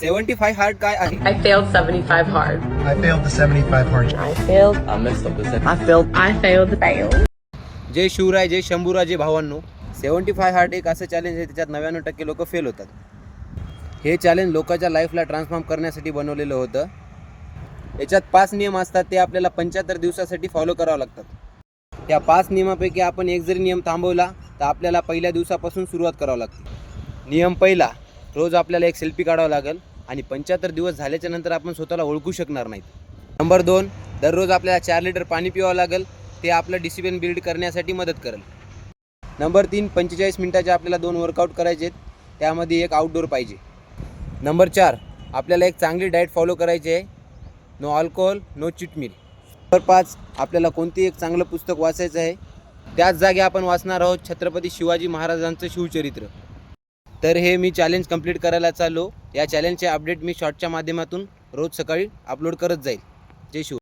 75 hard काय आहे? I failed 75 hard. I failed the 75 hard. I failed. I messed up the I failed. जय शिवराय, जय शंभूराजे भावांनो. 75 hard एक असं challenge आहे, त्याच्यात 99% लोक फेल होतात. हे चॅलेंज लोकांच्या लाईफला ट्रान्सफॉर्म करण्यासाठी बनवलेलं होतं. याच्यात 5 नियम असतात, ते आपल्याला 75 दिवसासाठी फॉलो करावं लागतात. त्या 5 नियमापैकी आपण एक जरी नियम थांबवला तर आपल्याला पहिल्या दिवसापासून सुरुवात करावं लागते. नियम पहिला, रोज आपल्याला एक सेल्फी काढावं लागेल आणि 75 दिवस झाल्याच्या नंतर आपण स्वतःला ओळखू शकणार नाहीत. नंबर 2, दररोज आपल्याला 4 लिटर पाणी पिवावं लागेल. ते आपलं डिसिप्लिन बिल्ड करण्यासाठी मदत करेल. नंबर 3, 45 मिनिटाचे आपल्याला 2 वर्कआउट करायचे आहेत, त्यामध्ये एक आउटडोर पाहिजे. नंबर 4, आपल्याला एक चांगली डाएट फॉलो करायची आहे. No alcohol, no cheat meal. Number 5, आपल्याला कोणती एक चांगलं पुस्तक वाचायचं आहे. त्याच जागी आपण वाचणार आहोत छत्रपती शिवाजी महाराजांचं शिवचरित्र. तर हे मी चॅलेंज कंप्लीट करायला चाललो. या चॅलेंजचे अपडेट मी शॉर्टच्या माध्यमातून रोज सकाळी अपलोड करत जाईल. जय शिव.